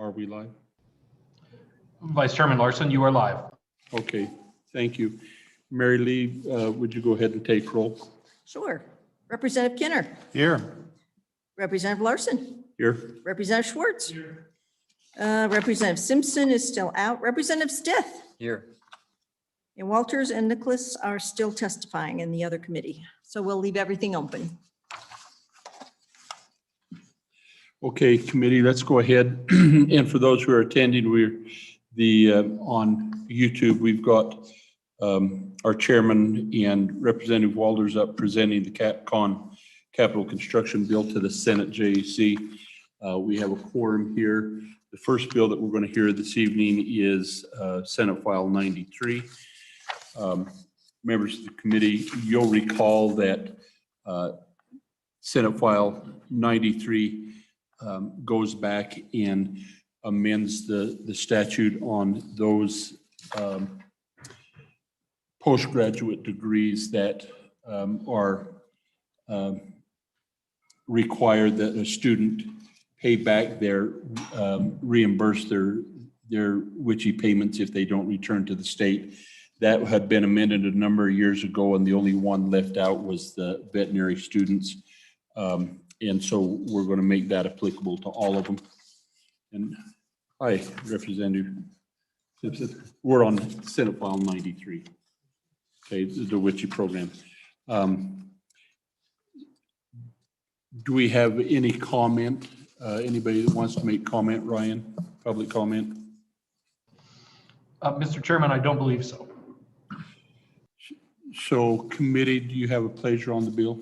Are we live? Vice Chairman Larson, you are live. Okay, thank you. Mary Lee, would you go ahead and take roll? Sure. Representative Kinner. Here. Representative Larson. Here. Representative Schwartz. Here. Representative Simpson is still out. Representative Stith. Here. And Walters and Nicholas are still testifying in the other committee. So we'll leave everything open. Okay, committee, let's go ahead. And for those who are attending, on YouTube, we've got our chairman and Representative Walters up presenting the capital construction bill to the Senate JAC. We have a quorum here. The first bill that we're going to hear this evening is Senate File 93. Members of the committee, you'll recall that Senate File 93 goes back and amends the statute on those postgraduate degrees that are required that a student pay back their reimburse their WICHE payments if they don't return to the state. That had been amended a number of years ago, and the only one left out was the veterinary students. And so we're going to make that applicable to all of them. And hi, Representative Simpson. We're on Senate File 93. Okay, the WICHE program. Do we have any comment? Anybody that wants to make comment, Ryan? Public comment? Mr. Chairman, I don't believe so. So committee, do you have a pleasure on the bill?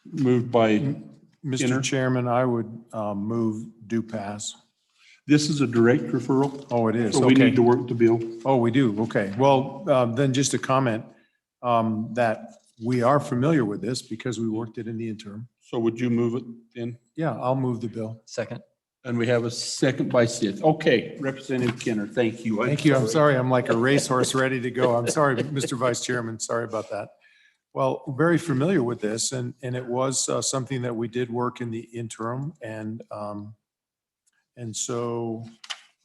Moved by Mr. Skinner. Chairman, I would move do pass. This is a direct referral, Oh, it is. so we Okay. need to work the bill. Oh, we do. Okay. Well, then just a comment that we are familiar with this because we worked it in the interim. So would you move it then? Yeah, I'll move the bill. Second. And we have a second by Sith. Okay, Representative Kinner, thank you. Thank you. I'm sorry. I'm like a racehorse ready to go. I'm sorry, Mr. Vice Chairman. Sorry about that. Well, very familiar with this, and it was something that we did work in the interim, and so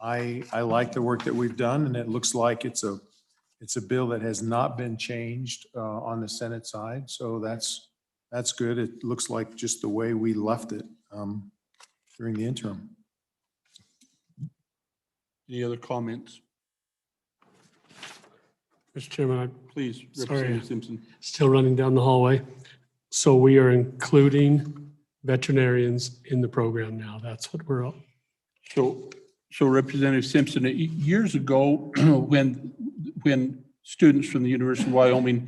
I like the work that we've done, and it looks like it's a bill that has not been changed on the Senate side, so that's good. It looks like just the way we left it during the interim. Any other comments? Mr. Chairman, Please, Sorry. Representative Simpson. I'm still running down the hallway. So we are including veterinarians in the program now. That's what we're, So Representative Simpson, years ago, when students from the University of Wyoming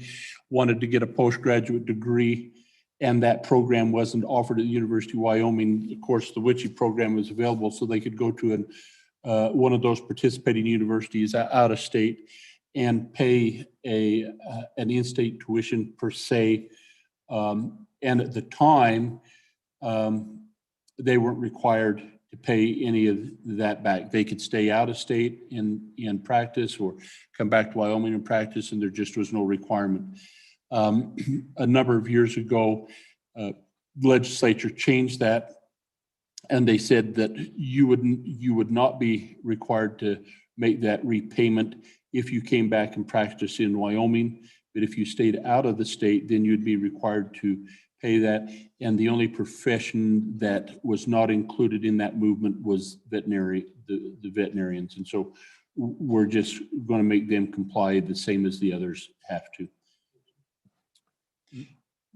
wanted to get a postgraduate degree and that program wasn't offered at the University of Wyoming, of course, the WICHE program was available so they could go to one of those participating universities out of state and pay an in-state tuition per se. And at the time, they weren't required to pay any of that back. They could stay out of state in practice or come back to Wyoming and practice, and there just was no requirement. A number of years ago, the legislature changed that, and they said that you would not be required to make that repayment if you came back and practiced in Wyoming, but if you stayed out of the state, then you'd be required to pay that. And the only profession that was not included in that movement was the veterinarians. And so we're just going to make them comply the same as the others have to.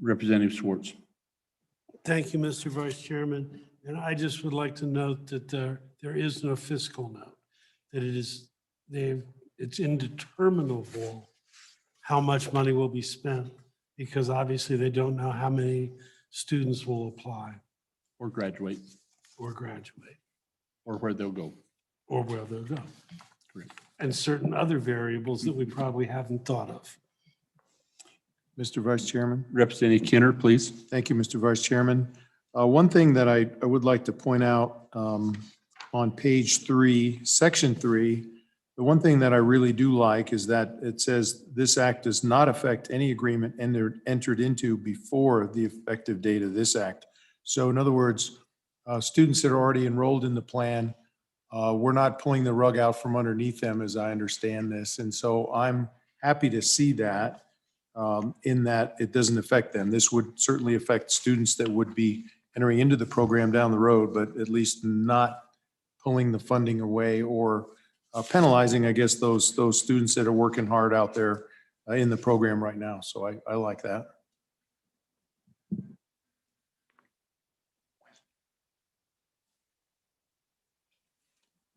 Representative Schwartz. thank you, Mr. Vice Chairman. And I just would like to note that there is no fiscal note, that it's indeterminable how much money will be spent, because obviously they don't know how many students will apply Or graduate, or graduate or where they'll go. or where they'll go. Correct. And certain other variables that we probably haven't thought of. Mr. Vice Chairman. Representative Kinner, please. Thank you, Mr. Vice Chairman. One thing that I would like to point out on page 3, section 3, the one thing that I really do like is that it says this act does not affect any agreement entered into before the effective date of this act. So in other words, students that are already enrolled in the plan, we're not pulling the rug out from underneath them, as I understand this. And so I'm happy to see that, in that it doesn't affect them. This would certainly affect students that would be entering into the program down the road, but at least not pulling the funding away or penalizing, I guess, those students that are working hard out there in the program right now. So I like that.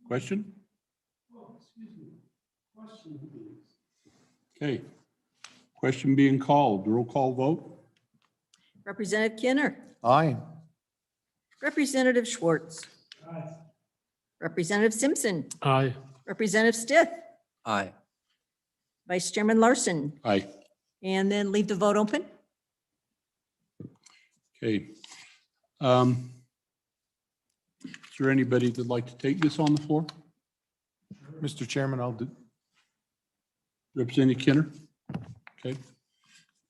Question? Okay. Question being called. Roll call vote? Representative Kinner, Aye. Representative Schwartz, Representative Simpson, Aye. Representative Stith, Aye. Vice Chairman Larson, Aye. and then leave the vote open. Okay. Is there anybody that'd like to take this on the floor? Mr. Chairman, I'll do. Representative Kinner? Okay,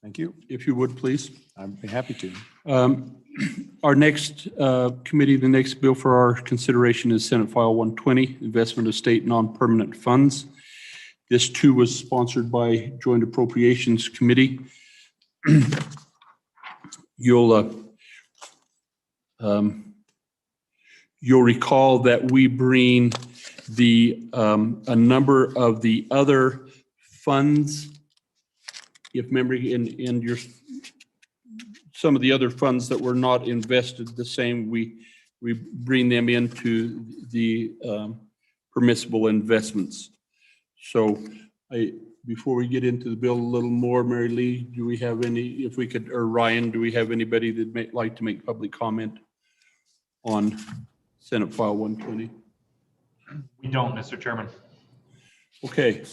Thank you. if you would, please. I'd be happy to. Our next committee, the next bill for our consideration is Senate File 120, Investment of State Non-Permanent Funds. This too was sponsored by Joint Appropriations Committee. You'll recall that we bring a number of the other funds, if memory, in your, some of the other funds that were not invested the same, we bring them into the permissible investments. So before we get into the bill a little more, Mary Lee, do we have any, if we could, or Ryan, do we have anybody that may like to make public comment on Senate File 120? We don't, Mr. Chairman. Okay.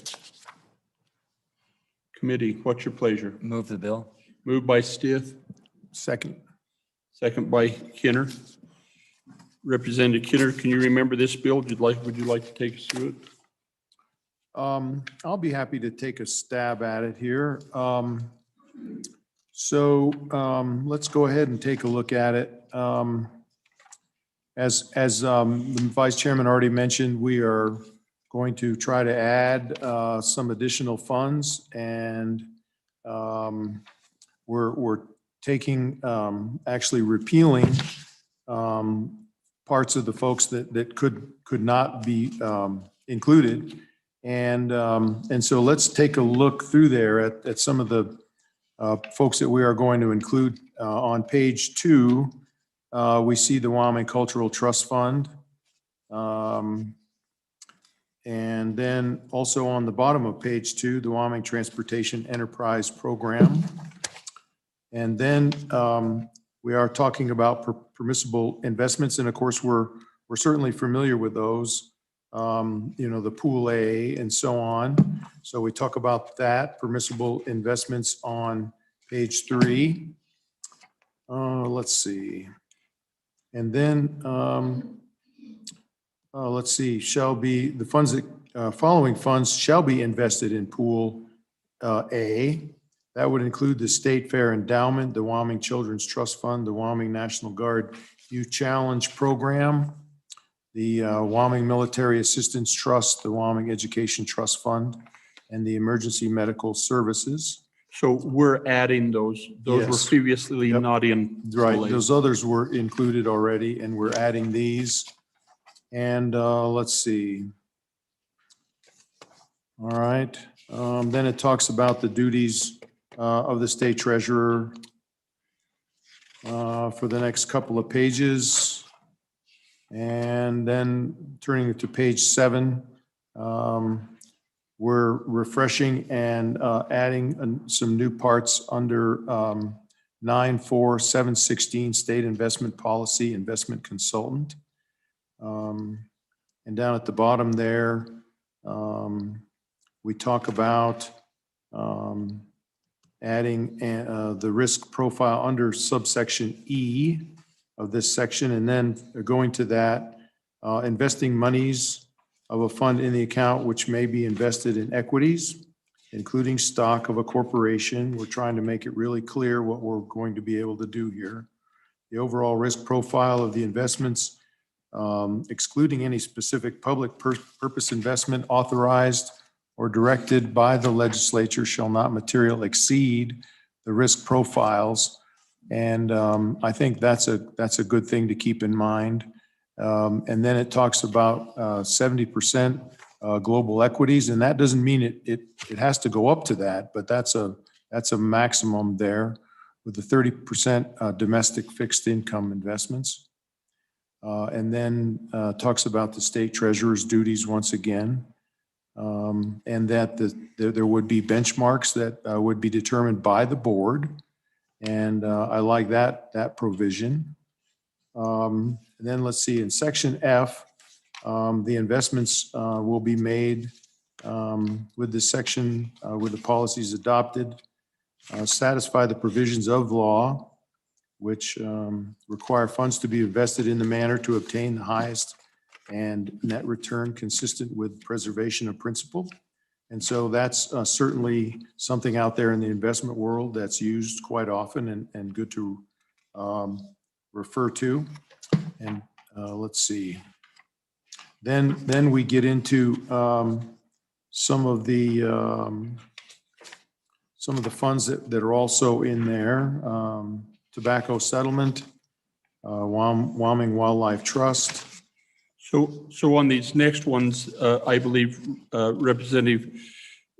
Committee, what's your pleasure? Move the bill. Moved by Stith, Second. second by Kinner. Representative Kinner, can you remember this bill? Would you like to take us through it? I'll be happy to take a stab at it here. Let's go ahead and take a look at it. As the Vice Chairman already mentioned, we are going to try to add some additional funds, and we're taking, actually repealing parts of the folks that could not be included. And so let's take a look through there at some of the folks that we are going to include. On page 2, we see the Wyoming Cultural Trust Fund. And then also on the bottom of page 2, the Wyoming Transportation Enterprise Program. And then we are talking about permissible investments. And of course, we're certainly familiar with those. The Pool A and so on. So we talk about that, permissible investments on page 3. Let's see. And then, let's see, the funds that, following funds shall be invested in Pool A. That would include the State Fair Endowment, the Wyoming Children's Trust Fund, the Wyoming National Guard Youth Challenge Program, the Wyoming Military Assistance Trust, the Wyoming Education Trust Fund, and the Emergency Medical Services. So we're adding those. Those were Yes. previously Yep. not in. Right, Pool A. those others were included already, and we're adding these. And let's see. All right, then it talks about the duties of the state treasurer for the next couple of pages. And then turning it to page 7, we're refreshing and adding some new parts under 94716 State Investment Policy Investment Consultant. And down at the bottom there, we talk about adding the risk profile under subsection E of this section, and then going to that, investing monies of a fund in the account which may be invested in equities, including stock of a corporation. We're trying to make it really clear what we're going to be able to do here. the overall risk profile of the investments, excluding any specific public purpose investment authorized or directed by the legislature, shall not materially exceed the risk profiles. And I think that's a good thing to keep in mind. And then it talks about 70% global equities, and that doesn't mean it has to go up to that, but that's a maximum there, with the 30% domestic fixed income investments. And then talks about the state treasurer's duties once again, and that there would be benchmarks that would be determined by the board. And I like that provision. And then let's see, in section F, the investments will be made with this section, with the policies adopted, satisfy the provisions of law, which require funds to be invested in the manner to obtain the highest and net return consistent with preservation of principle. And so that's certainly something out there in the investment world that's used quite often and good to refer to. And let's see. Then we get into some of the funds that are also in there. Tobacco settlement, Wyoming Wildlife Trust. So on these next ones, I believe Representative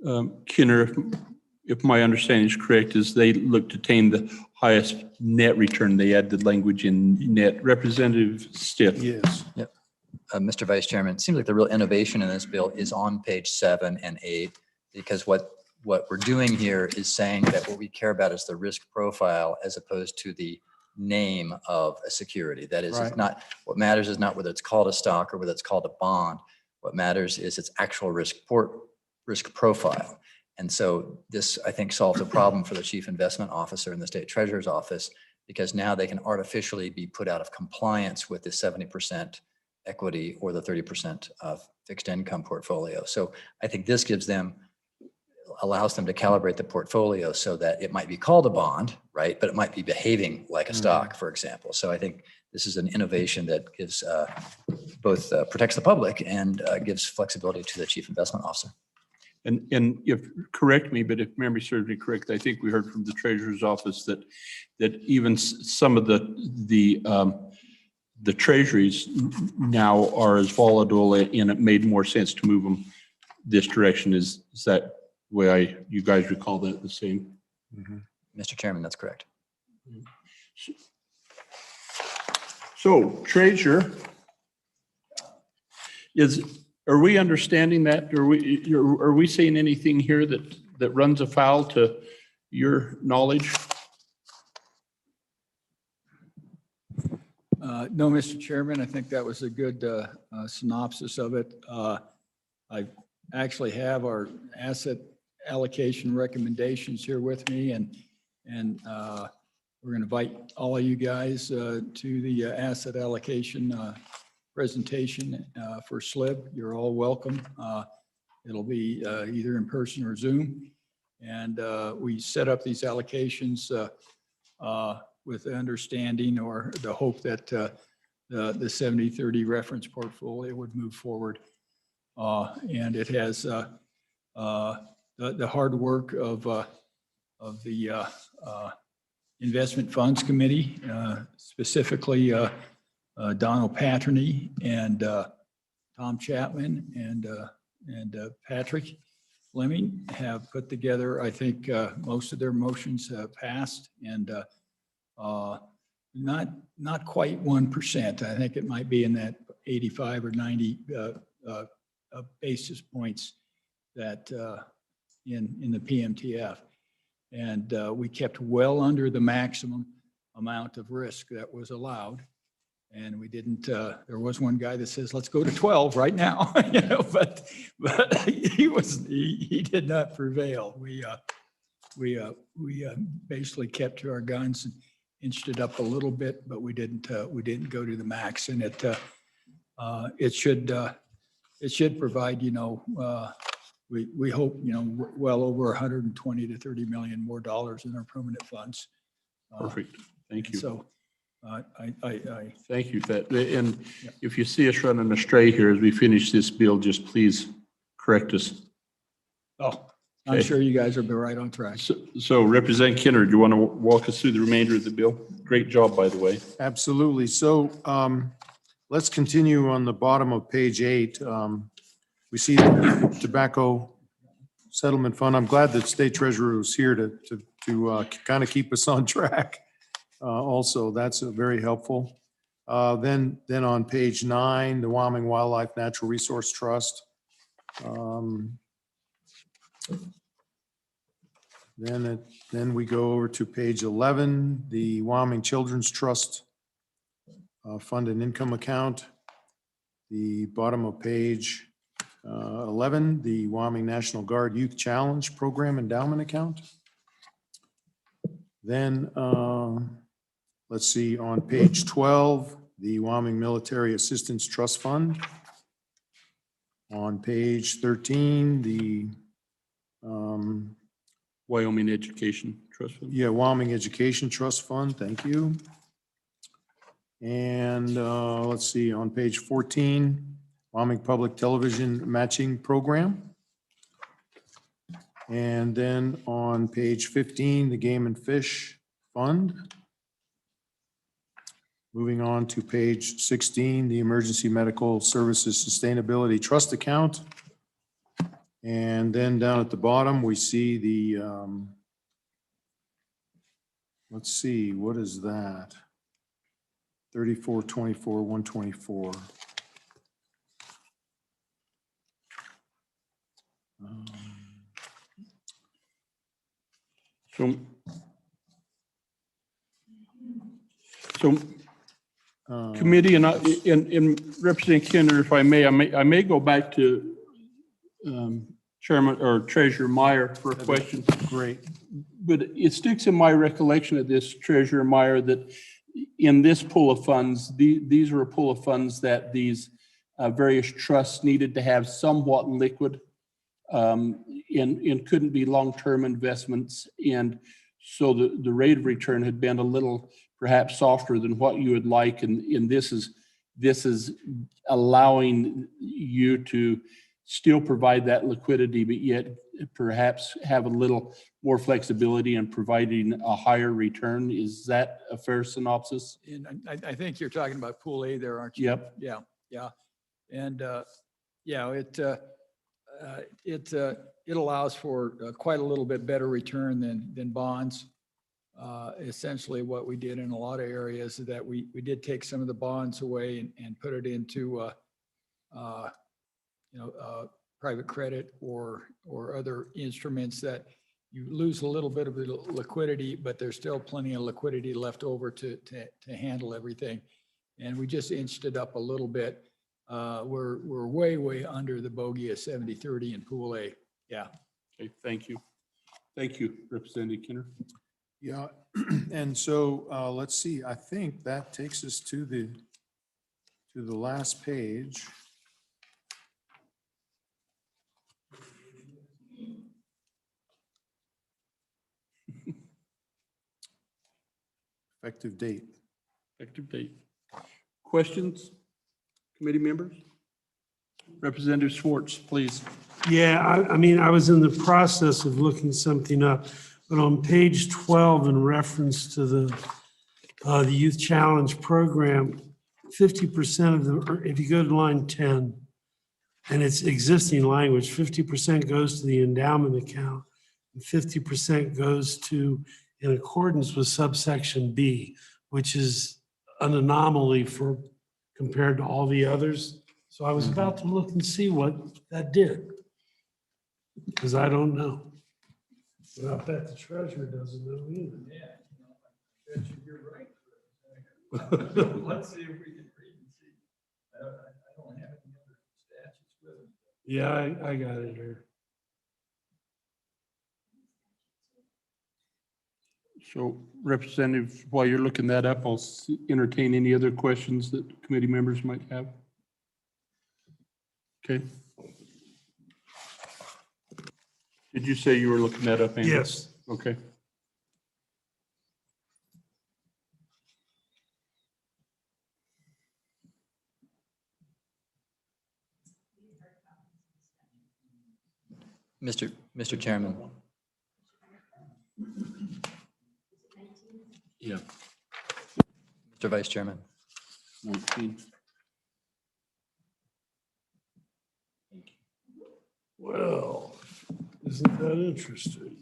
Kinner, if my understanding is correct, is they look to attain the highest net return. They add the language in net. Representative Stitt. Yes. Yep. Mr. Vice Chairman, it seems like the real innovation in this bill is on page 7 and 8, because what we're doing here is saying that what we care about is the risk profile as opposed to the name of a security. That is, Right. it's not, what matters is not whether it's called a stock or whether it's called a bond. What matters is its actual risk profile. And so this, I think, solves a problem for the chief investment officer in the state treasurer's office, because now they can artificially be put out of compliance with the 70% equity or the 30% of fixed income portfolio. So I think this allows them to calibrate the portfolio so that it might be called a bond, right? But it might be behaving like a stock, for example. So I think this is an innovation that gives both protects the public and gives flexibility to the chief investment officer. And if, correct me, but if memory serves me correct, I think we heard from the treasurer's office that even some of the treasuries now are as volatile, and it made more sense to move them this direction. Is that the way you guys recall that the same? Mhm. Mr. Chairman, that's correct. So treasurer, are we understanding that? Are we saying anything here that runs afoul to your knowledge? No, Mr. Chairman, I think that was a good synopsis of it. I actually have our asset allocation recommendations here with me, and we're going to invite all of you guys to the asset allocation presentation for SLIB. You're all welcome. It'll be either in person or Zoom. And we set up these allocations with the understanding or the hope that the 70-30 reference portfolio would move forward. And it has the hard work of the Investment Funds Committee, specifically Donald Patterney and Tom Chapman and Patrick Fleming have put together. I think most of their motions have passed, and not quite 1%. I think it might be in that 85 or 90 basis points that in the PMTF. And we kept well under the maximum amount of risk that was allowed. And we didn't, there was one guy that says, let's go to 12 right now, but he did not prevail. We basically kept to our guns and inched it up a little bit, but we didn't go to the max. And it should provide, we hope, well over 120 to 30 million more dollars in our permanent funds. Perfect. Thank you. So Thank you for that. And if you see us running astray here as we finish this bill, just please correct us. Oh, I'm Okay. sure you guys will be right on track. So Representative Kinner, do you want to walk us through the remainder of the bill? Great job, by the way. Absolutely. So let's continue on the bottom of page 8. We see the tobacco settlement fund. I'm glad that State Treasurer was here to kind of keep us on track. Also, that's very helpful. Then on page 9, the Wyoming Wildlife Natural Resource Trust. Then we go over to page 11, the Wyoming Children's Trust Fund and Income Account. The bottom of page 11, the Wyoming National Guard Youth Challenge Program Endowment Account. Then let's see, on page 12, the Wyoming Military Assistance Trust Fund. On page 13, the Wyoming Education Trust Fund. Wyoming Education Trust Fund, thank you. And let's see, on page 14, Wyoming Public Television Matching Program. And then on page 15, the Game and Fish Fund. Moving on to page 16, the Emergency Medical Services Sustainability Trust Account. And then down at the bottom, we see the, let's see, what is that? 3424, 124. So committee and Representative Kinner, if I may go back to Chairman or Treasurer Meyer for a question. Great. But it sticks in my recollection of this, Treasurer Meyer, that in this pool of funds, these are a pool of funds that these various trusts needed to have somewhat liquid and couldn't be long-term investments. And so the rate of return had been a little perhaps softer than what you would like. And this is allowing you to still provide that liquidity, but yet perhaps have a little more flexibility in providing a higher return. Is that a fair synopsis? And I think you're talking about Pool A there, aren't you? Yep. Yeah. And, it allows for quite a little bit better return than bonds. Essentially what we did in a lot of areas is that we did take some of the bonds away and put it into, private credit or other instruments that you lose a little bit of the liquidity, but there's still plenty of liquidity left over to handle everything. And we just inched it up a little bit. We're way under the bogey of 70-30 in Pool A. Yeah. Okay, thank you. Thank you, Representative Kinner. Yeah, and so let's see, I think that takes us to the last page. Effective date. Effective date. Questions, committee members? Representative Schwartz, please. Yeah, I was in the process of looking something up, but on page 12 in reference to the Youth Challenge Program, 50% of the, if you go to line 10, and it's existing language, 50% goes to the endowment account, and 50% goes to, in accordance with subsection B, which is an anomaly for, compared to all the others. So I was about to look and see what that did, because I don't know. But I bet the treasurer doesn't know either. Yeah, you're right. Let's see if we can read and see. I don't have any other statutes with me. Yeah, I got it here. So Representative, while you're looking that up, I'll entertain any other questions that committee members might have. Okay. Did you say you were looking that up, Andy? Yes. Okay. Mr. Chairman. Yeah. Mr. Vice Chairman. 19. Well, isn't that interesting?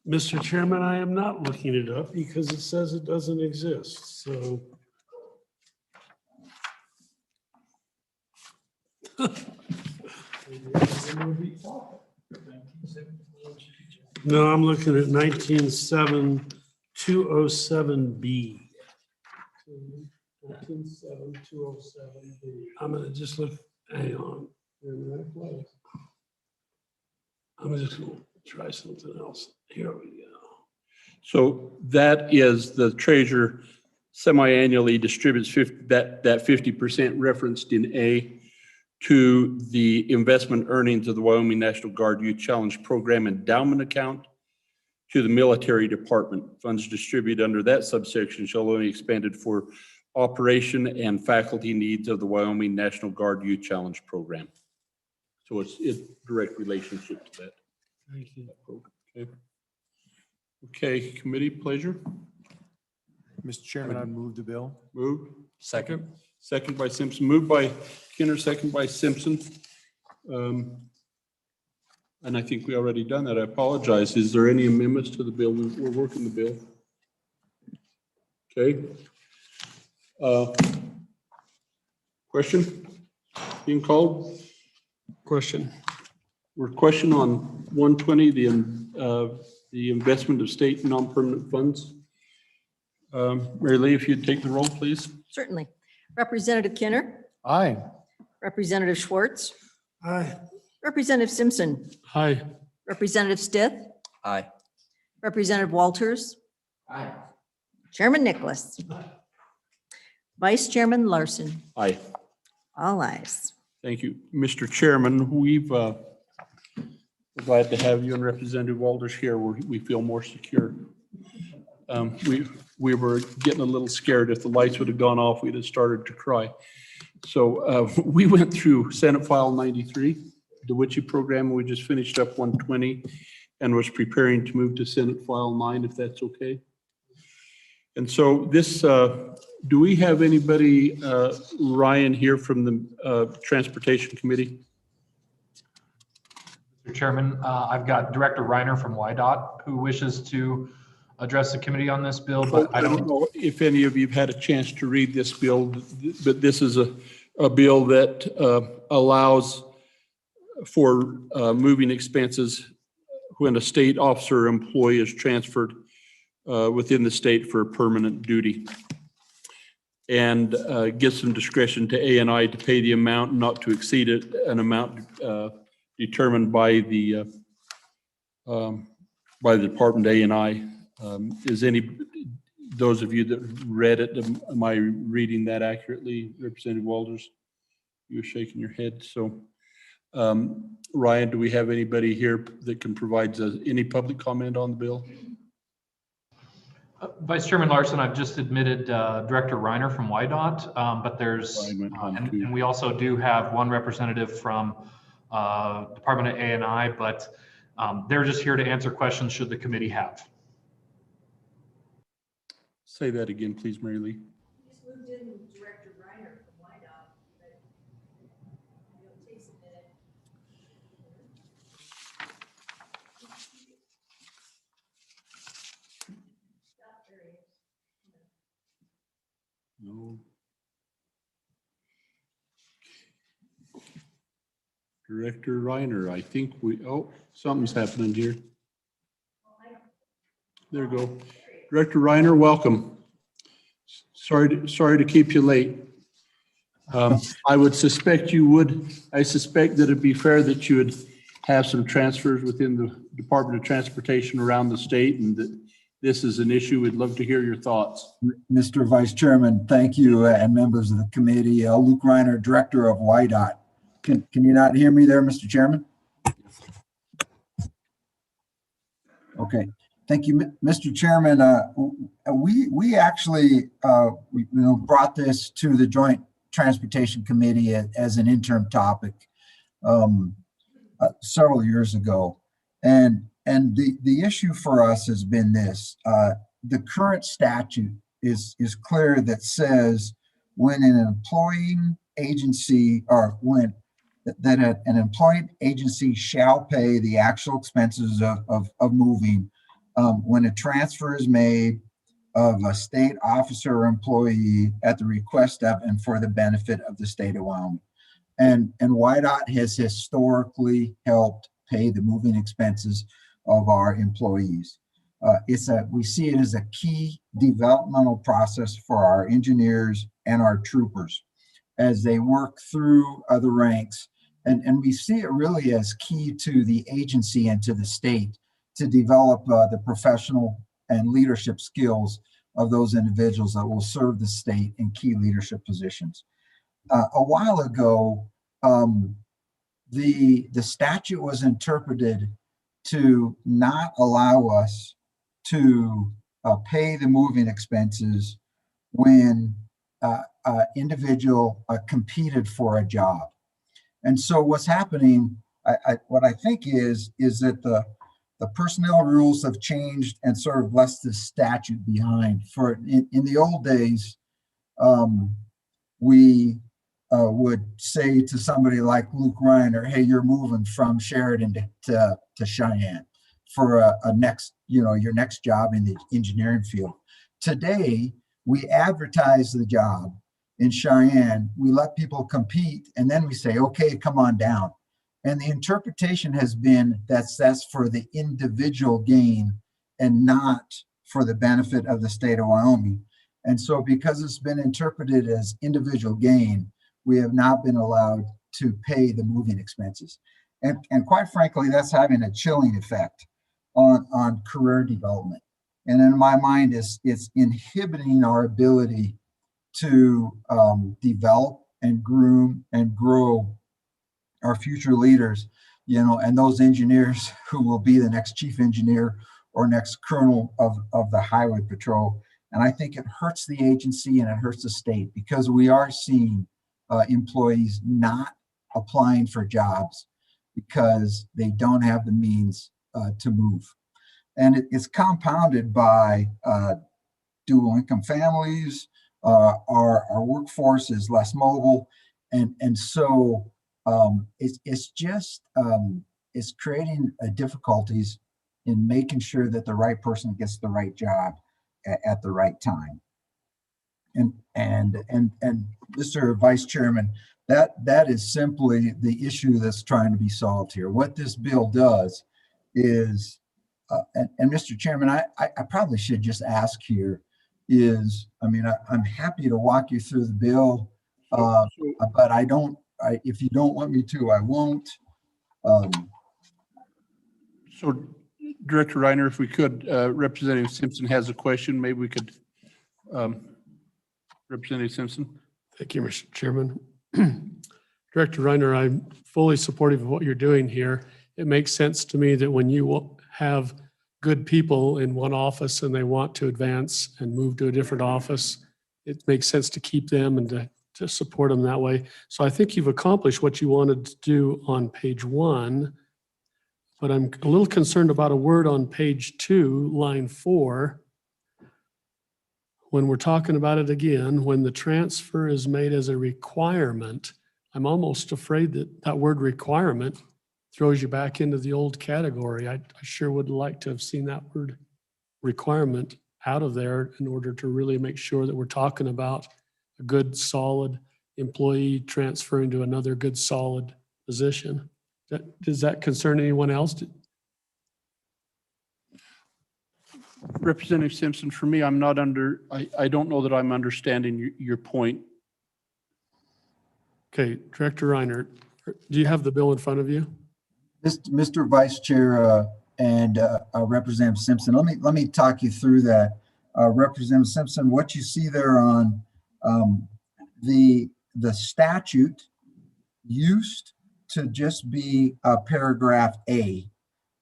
Mr. Chairman, I am not looking it up because it says it doesn't exist, so. No, I'm looking at 19-7-207B. 19-7-207B. I'm gonna just look, hang on. I'm just gonna try something else. Here we go. So that is the treasurer semi-annually distributes that 50% referenced in A to the investment earnings of the Wyoming National Guard Youth Challenge Program endowment account to the military department. Funds distributed under that subsection shall only be expended for operation and faculty needs of the Wyoming National Guard Youth Challenge Program. So it's in direct relationship to that. Thank you. Okay. Okay, committee pleasure. Mr. Chairman, I move the bill. Moved. Second. Second by Simpson. Moved by Kinner, second by Simpson. And I think we already done that. I apologize. Is there any amendments to the bill? We're working the bill. Okay. Question being called? Question. We're question on 120, the investment of state non-permanent funds. Mary Lee, if you'd take the roll, please. Certainly. Representative Kinner, Aye. Representative Schwartz, Aye. Representative Simpson, Aye. Representative Stith, Aye. Representative Walters. Aye. Chairman Nicholas. Vice Chairman Larson. Aye. All ayes. Thank you. Mr. Chairman, we're glad to have you and Representative Walters here. We feel more secure. We were getting a little scared. If the lights would have gone off, we'd have started to cry. So we went through Senate File 93, the WICHE program. We just finished up 120 and was preparing to move to Senate File 9, if that's okay. And so this, do we have anybody, Ryan, here from the Transportation Committee? Mr. Chairman, I've got Director Reiner from YDOT who wishes to address the committee on this bill, but I don't know if any of you have had a chance to read this bill, but this is a bill that allows for moving expenses when a state officer or employee is transferred within the state for permanent duty, and gives some discretion to A&I to pay the amount not to exceed it, an amount determined by the Department of A&I. Is those of you that read it, am I reading that accurately, Representative Walters? You're shaking your head. So, Ryan, do we have anybody here that can provide any public comment on the bill? Vice Chairman Larson, I've just admitted Director Reiner from YDOT, but there's, and we also do have one representative from Department of A&I, but they're just here to answer questions should the committee have. Say that again, please, Mary Lee. Just moved in Director Reiner from YDOT, but it takes a minute. No. Director Reiner, I think something's happening here. There you go. Director Reiner, welcome. Sorry to keep you late. I would suspect I suspect that it'd be fair that you would have some transfers within the Department of Transportation around the state, and that this is an issue. We'd love to hear your thoughts. Mr. Vice Chairman, thank you, and members of the committee. Luke Reiner, Director of YDOT. Can you not hear me there, Mr. Chairman? Okay. Thank you, Mr. Chairman. We actually brought this to the Joint Transportation Committee as an interim topic. several years ago. And the issue for us has been this. The current statute is clear that says when an employing agency or when an employing agency shall pay the actual expenses of moving when a transfer is made of a state officer or employee at the request of and for the benefit of the state of Wyoming. And WYDOT has historically helped pay the moving expenses of our employees. We see it as a key developmental process for our engineers and our troopers as they work through the ranks. And we see it really as key to the agency and to the state to develop the professional and leadership skills of those individuals that will serve the state in key leadership positions. A while ago, the statute was interpreted to not allow us to pay the moving expenses when an individual competed for a job. And so what's happening, what I think is that the personnel rules have changed and sort of left the statute behind. In the old days, we would say to somebody like Luke Reiner, hey, you're moving from Sheridan to Cheyenne for a next, your next job in the engineering field. Today, we advertise the job in Cheyenne, we let people compete, and then we say, okay, come on down. And the interpretation has been that's for the individual gain and not for the benefit of the state of Wyoming. And so because it's been interpreted as individual gain, we have not been allowed to pay the moving expenses. And quite frankly, that's having a chilling effect on career development. And in my mind, it's inhibiting our ability to develop and groom and grow our future leaders, and those engineers who will be the next chief engineer or next colonel of the highway patrol. And I think it hurts the agency and it hurts the state because we are seeing employees not applying for jobs because they don't have the means to move. And it's compounded by dual income families. Our workforce is less mobile, and so it's creating difficulties in making sure that the right person gets the right job at the right time. And Mr. Vice Chairman, that is simply the issue that's trying to be solved here. What this bill does is, and Mr. Chairman, I probably should just ask here is, I'm happy to walk you through the bill, but if you don't want me to, I won't. So Director Reiner, if we could, Representative Simpson has a question. Maybe we could, Representative Simpson. Thank you, Mr. Chairman. Director Reiner, I'm fully supportive of what you're doing here. It makes sense to me that when you have good people in one office and they want to advance and move to a different office, it makes sense to keep them and to support them that way. So I think you've accomplished what you wanted to do on page 1, but I'm a little concerned about a word on page 2, line 4. When we're talking about it again, when the transfer is made as a requirement, I'm almost afraid that that word requirement throws you back into the old category. I sure would like to have seen that word requirement out of there in order to really make sure that we're talking about a good, solid employee transferring to another good, solid position. Does that concern anyone else? Representative Simpson, for me, I don't know that I'm understanding your point. Okay, Director Reiner, do you have the bill in front of you? Mr. Vice Chair and Representative Simpson, let me talk you through that. Representative Simpson, what you see there on the statute used to just be paragraph A,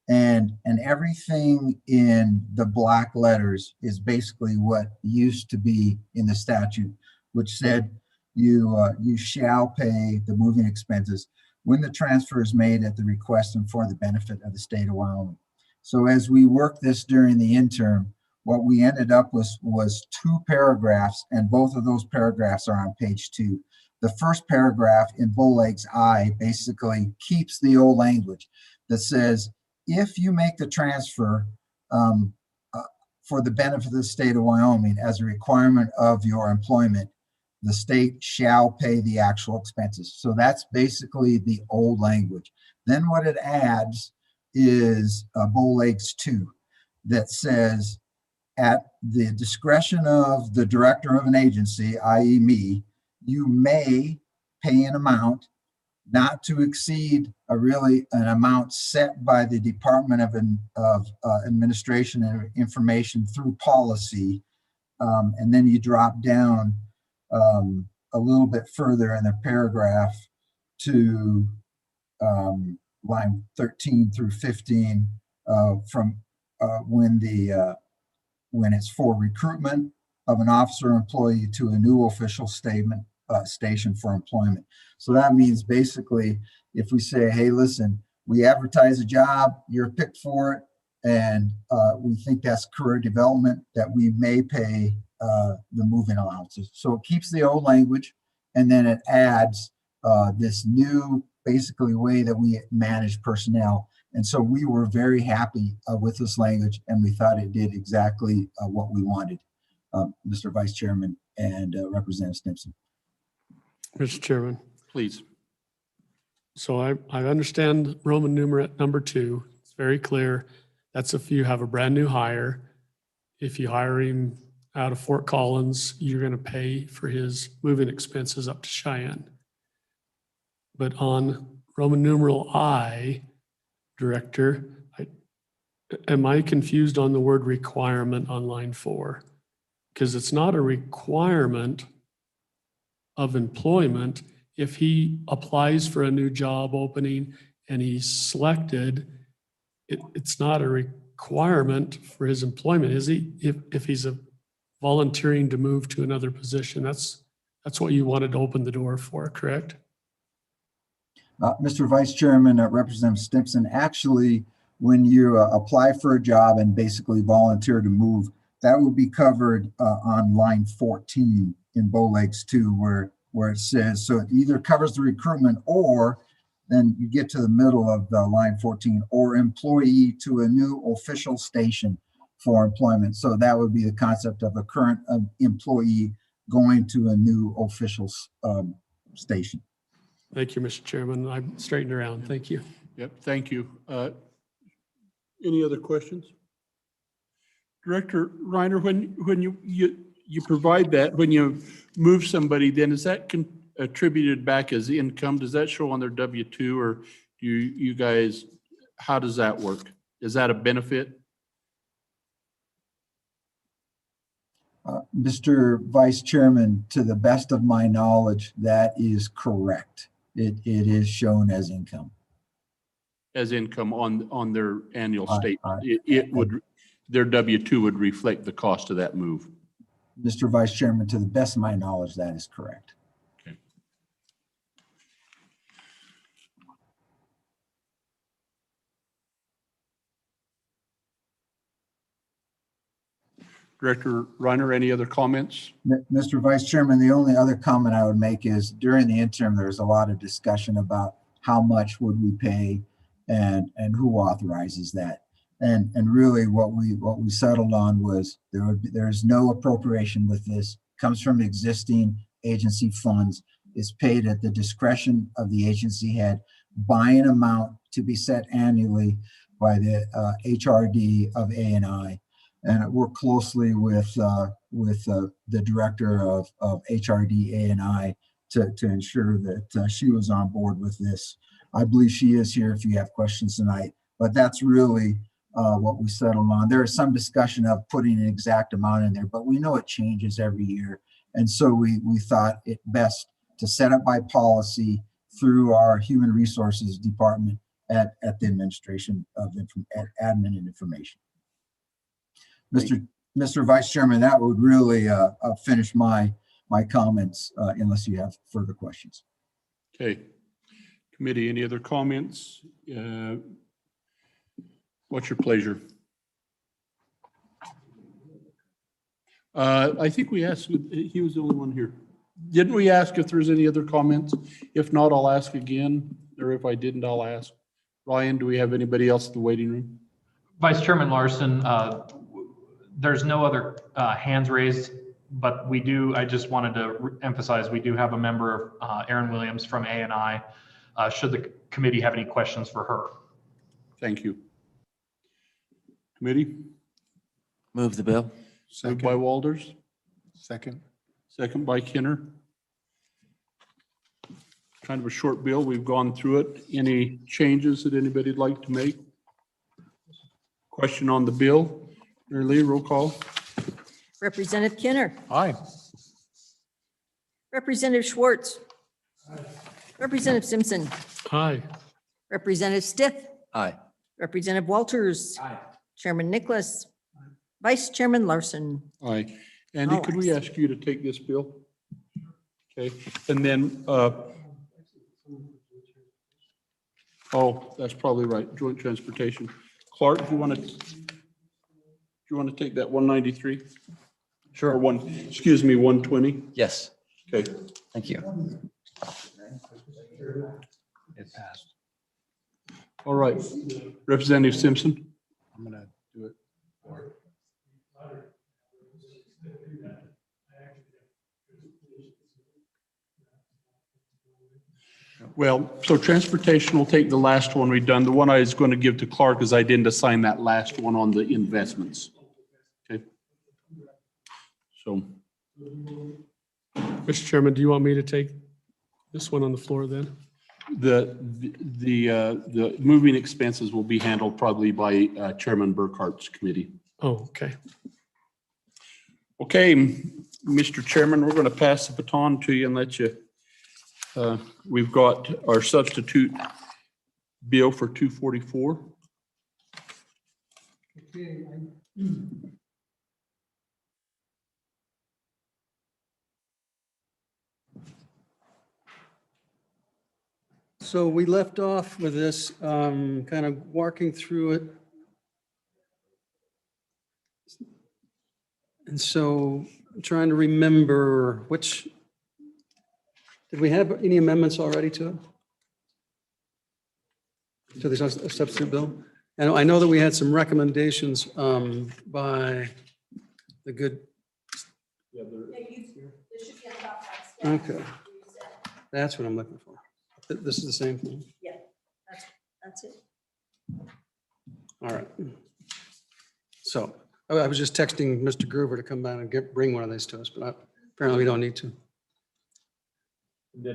and everything in the black letters is basically what used to be in the statute, which said you shall pay the moving expenses. when the transfer is made at the request and for the benefit of the state of Wyoming. So as we worked this during the interim, what we ended up with was 2 paragraphs, and both of those paragraphs are on page 2. The first paragraph in Bowleg's I basically keeps the old language that says, if you make the transfer for the benefit of the state of Wyoming as a requirement of your employment, the state shall pay the actual expenses. So that's basically the old language. Then what it adds is Bowleg's 2 that says, at the discretion of the director of an agency, i.e. me, you may pay an amount not to exceed an amount set by the Department of Administration and Information through policy. And then you drop down a little bit further in the paragraph to line 13 through 15 from when it's for recruitment of an officer or employee to a new official station for employment. So that means basically, if we say, hey, listen, we advertise a job, you're picked for it, and we think that's career development, that we may pay the moving allowances. So it keeps the old language, and then it adds this new basically way that we manage personnel. And so we were very happy with this language, and we thought it did exactly what we wanted, Mr. Vice Chairman and Representative Stimson. Mr. Chairman. Please. So I understand Roman numeral number 2. It's very clear. That's if you have a brand new hire. If you hire him out of Fort Collins, you're going to pay for his moving expenses up to Cheyenne. But on Roman numeral I, Director, am I confused on the word requirement on line 4? Because it's not a requirement of employment. If he applies for a new job opening and he's selected, it's not a requirement for his employment, is he? If he's volunteering to move to another position, that's what you wanted to open the door for, correct? Mr. Vice Chairman, Representative Stimson, actually, when you apply for a job and basically volunteer to move, that will be covered on line 14 in Bowleg's 2, where it says, so it either covers the recruitment, or then you get to the middle of the line 14, or employee to a new official station for employment. So that would be the concept of a current employee going to a new official station. Thank you, Mr. Chairman. I'm straightened around. Thank you. Yep, thank you. Any other questions? Director Reiner, when you provide that, when you move somebody, then is that attributed back as income? Does that show on their W-2, or do you guys, how does that work? Is that a benefit? Mr. Vice Chairman, to the best of my knowledge, that is correct. It is shown as income. As income on their annual statement. Their W-2 would reflect the cost of that move. Mr. Vice Chairman, to the best of my knowledge, that is correct. Okay. Director Reiner, any other comments? Mr. Vice Chairman, the only other comment I would make is during the interim, there's a lot of discussion about how much would we pay and who authorizes that. And really what we settled on was there's no appropriation with this. Comes from existing agency funds, is paid at the discretion of the agency head by an amount to be set annually by the HRD of A&I. And I work closely with the director of HRD A&I to ensure that she was on board with this. I believe she is here if you have questions tonight, but that's really what we settled on. There is some discussion of putting an exact amount in there, but we know it changes every year. And so we thought it best to set up by policy through our human resources department at the administration of admin and information. Mr. Vice Chairman, that would really finish my comments unless you have further questions. Okay. Committee, any other comments? What's your pleasure? I think we asked, he was the only one here. Didn't we ask if there's any other comments? If not, I'll ask again, or if I didn't, I'll ask. Ryan, do we have anybody else in the waiting room? Vice Chairman Larson, there's no other hands raised, but we do, I just wanted to emphasize, we do have a member, Erin Williams from A&I, should the committee have any questions for her. Thank you. Committee? Move the bill. Moved by Walters, Second. second by Kinner. Kind of a short bill. We've gone through it. Any changes that anybody'd like to make? Question on the bill? Mary Lee, roll call. Representative Kinner, Aye. Representative Schwartz, Representative Simpson, Aye. Representative Stiff, Aye. Representative Walters, Chairman Nicholas, Vice Chairman Larson. Aye. Andy, All could we ayes. ask you to take this bill? Okay, and then, oh, that's probably right, joint transportation. Clark, do you want to take that 193? Or Sure. 120? Yes. Okay. Thank you. It passed. All right. Representative Simpson? I'm gonna do it. Well, so transportation will take the last one we've done. The one I was going to give to Clark is I didn't assign that last one on the investments. Okay. So, Mr. Chairman, do you want me to take this one on the floor then? the moving expenses will be handled probably by Chairman Burkhart's committee. Oh, okay. Okay, Mr. Chairman, we're going to pass the baton to you and let you, we've got our substitute bill for 244. So we left off with this, kind of walking through it. And so I'm trying to remember which, did we have any amendments already to it? To the substitute bill? And I know that we had some recommendations by the good. Okay. That's what I'm looking for. This is the same thing? Yeah, that's it. All right. So I was just texting Mr. Groover to come by and bring one of these to us, but apparently we don't need to.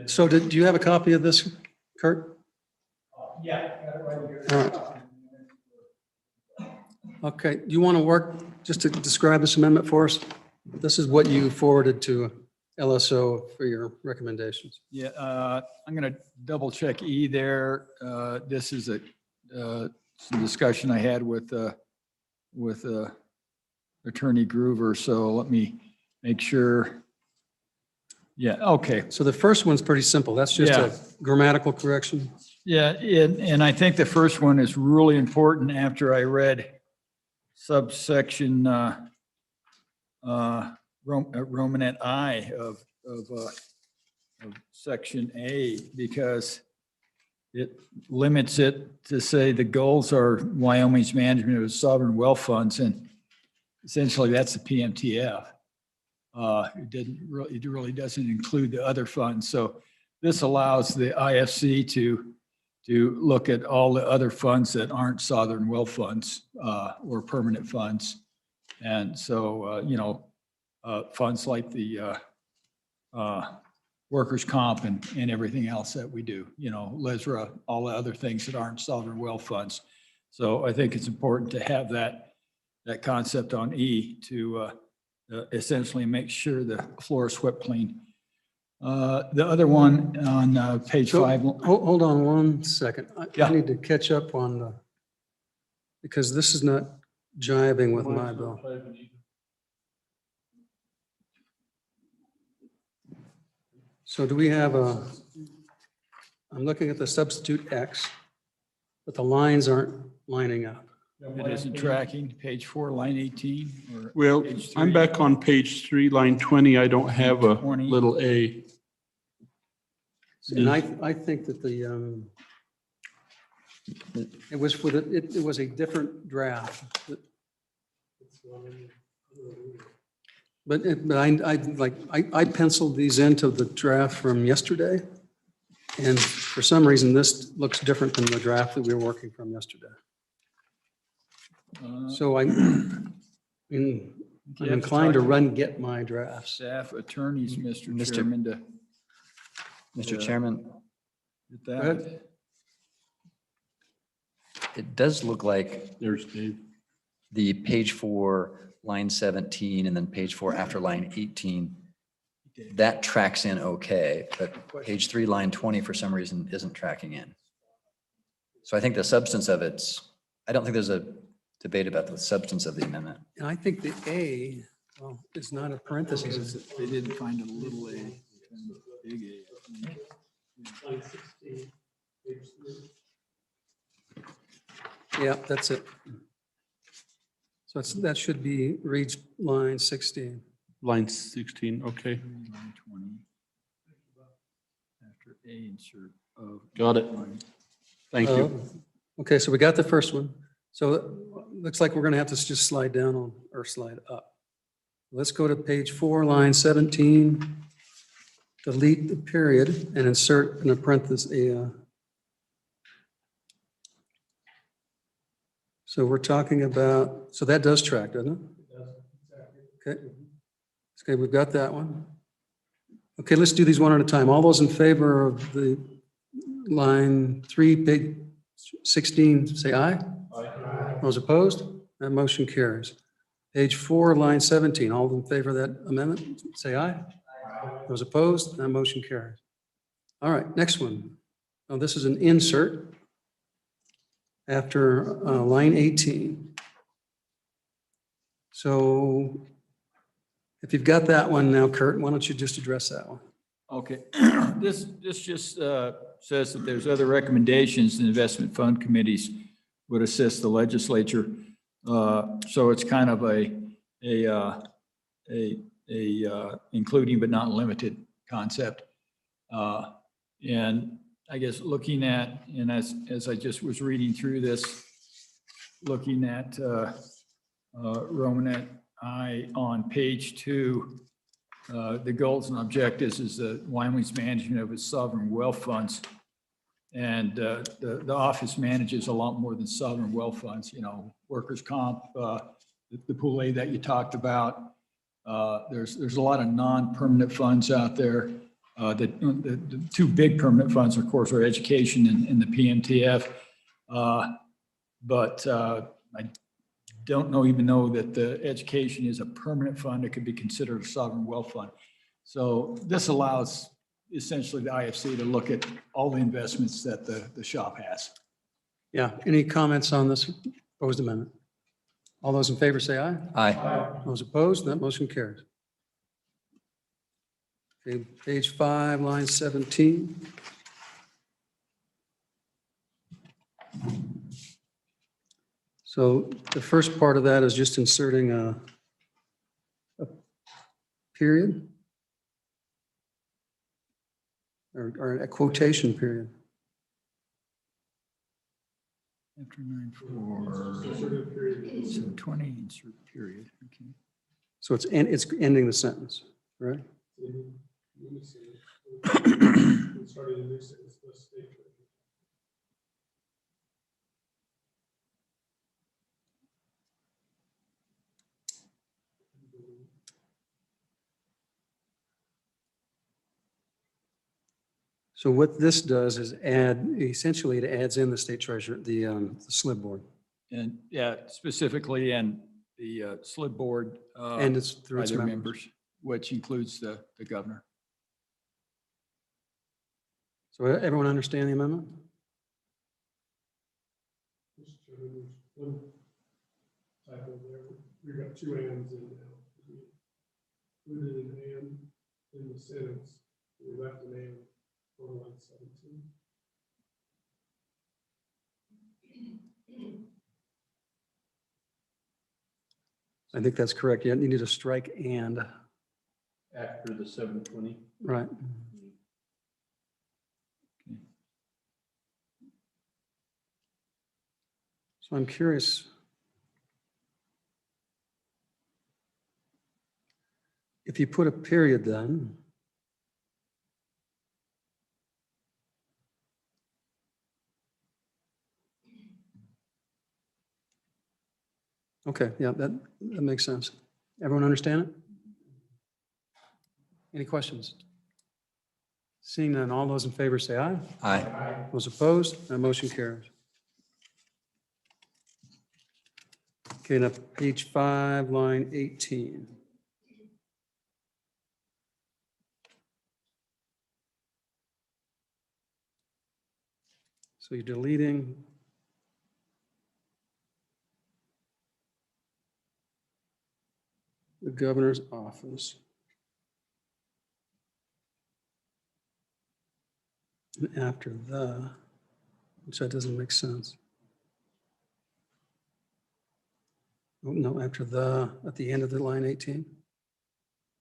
So do you have a copy of this, Kurt? Yeah, got it right here. All right. Okay, you want to work just to describe this amendment for us? This is what you forwarded to LSO for your recommendations. Yeah, I'm going to double check E there. This is some discussion I had with Attorney Groover, so let me make sure. Yeah, okay. So the first one's pretty simple. That's just Yeah. a grammatical correction. Yeah, and I think the first one is really important after I read subsection Romanet I of section A, because it limits it to say the goals are Wyoming's management of sovereign wealth funds, and essentially that's the PMTF. It really doesn't include the other funds. So this allows the IFC to look at all the other funds that aren't sovereign wealth funds or permanent funds. And so, funds like the workers' comp and everything else that we do, LISRA, all the other things that aren't sovereign wealth funds. So I think it's important to have that concept on E to essentially make sure the floor is swept clean. The other one on page So, 5. Hold on one second. Yeah. I need to catch up on because this is not jiving with my bill. So do we have I'm looking at the substitute X, but the lines aren't lining up. It isn't tracking, page 4, line 18, or Well, page I'm 3? back on page 3, line 20. I don't have a 20. little A. And I think that it was with, it was a different draft. But I penciled these into the draft from yesterday. And for some reason, this looks different than the draft that we were working from yesterday. So I'm inclined to get my drafts. Staff attorneys, Mr. Mr. Chairman, to Mr. Chairman, get Go that. ahead. it does look like There's Dave. the page 4, line 17, and then page 4 after line 18, that tracks in okay, but page 3, line 20, for some reason, isn't tracking in. So I think the substance of I don't think there's a debate about the substance of the amendment. And I think the A, well, is not a parenthesis. They didn't find a little a, big A. Yeah, that's it. So that should be reads line 16. Line 16, okay. Line 20. After A, insert of. Got it. Thank you. Okay, so we got the first one. So it looks like we're going to have to just slide down on, or slide up. Let's go to page 4, line 17. Delete the period and insert in a parenthesis so we're talking about, so that does track, doesn't it? Okay. Okay, we've got that one. Okay, let's do these one at a time. All those in favor of the line 3, page 16, say aye. Aye. Those opposed? That motion carries. Page 4, line 17, all in favor of that amendment, say aye. Aye. Those opposed? That motion carries. All right, next one. Oh, this is an insert after line 18. So if you've got that one now, Kurt, why don't you just address that one? Okay, this just says that there's other recommendations the investment fund committees would assist the legislature. So it's kind of a including but not limited concept. And I guess looking at, and as I just was reading through this, looking at Romanet I on page 2, the goals and objectives is Wyoming's management of its sovereign wealth funds. And the office manages a lot more than sovereign wealth funds, you know, workers' comp, the pool aid that you talked about. There's a lot of non-permanent funds out there. The two big permanent funds, of course, are education and the PMTF. But I don't even know that the education is a permanent fund. It could be considered a sovereign wealth fund. So this allows essentially the IFC to look at all the investments that the shop has. Yeah, any comments on this proposed amendment? All those in favor say aye. Aye. Those opposed, that motion carries. Okay, page 5, line 17. So the first part of that is just inserting a period or a quotation period. After 9(4), so 20, insert period, okay. So it's ending the sentence, right? So what this does is essentially it adds in the state treasurer, the SLIB board. And yeah, specifically, and the SLIB board. And it's through by its their members. which includes the governor. So everyone understand the amendment? We've got 2 ands in now. We included an and in the sentence. We left an and on line 17. I think that's correct. You need to strike and, After the 720. right. So I'm curious. If you put a period then, okay, yeah, that makes sense. Everyone understand it? Any questions? Seeing none, all those in favor say aye. Aye. Those opposed, that motion carries. Okay, now page 5, line 18. So you're deleting the governor's office. And after the, which that doesn't make sense. Oh, no, after the, at the end of the line 18.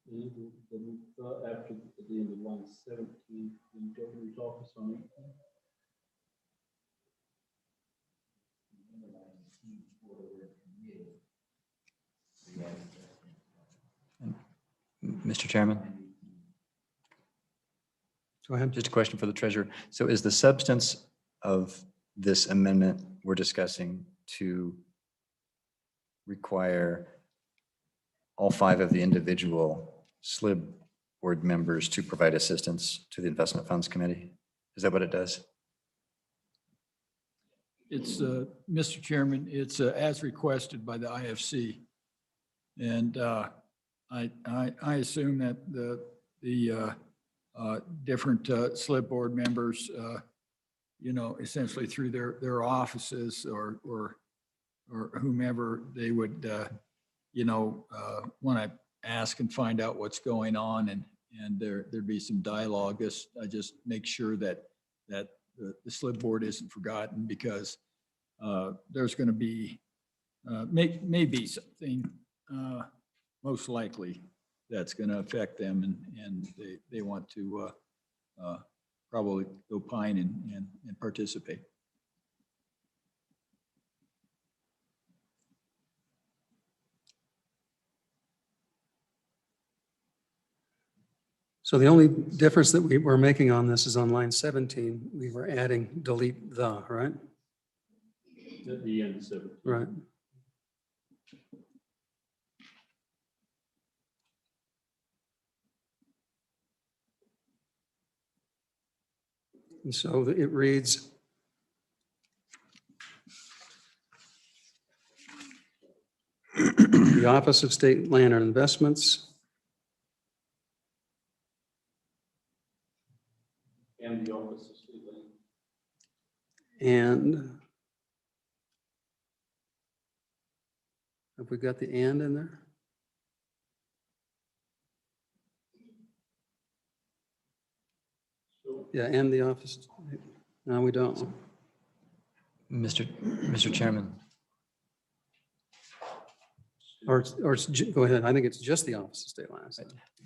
After the end of line 17, the governor's office on 18. Mr. Chairman, Go ahead. just a question for the treasurer. So is the substance of this amendment we're discussing to require all 5 of the individual SLIB board members to provide assistance to the Investment Funds Committee? Is that what it does? It's, Mr. Chairman, it's as requested by the IFC. And I assume that the different SLIB board members, you know, essentially through their offices or whomever they would, you know, want to ask and find out what's going on, and there'd be some dialogue. I just make sure that the SLIB board isn't forgotten, because there's going to be maybe something most likely that's going to affect them, and they want to probably opine and participate. So the only difference that we're making on this is on line 17, we were adding delete the, right? At the end of 17. Right. And so it reads, the Office of State Land and Investments And the Office of State Land. and, have we got the and in there? Yeah, and the office. No, we don't. Mr. Chairman, Or go ahead. I think it's just the Office of State Land.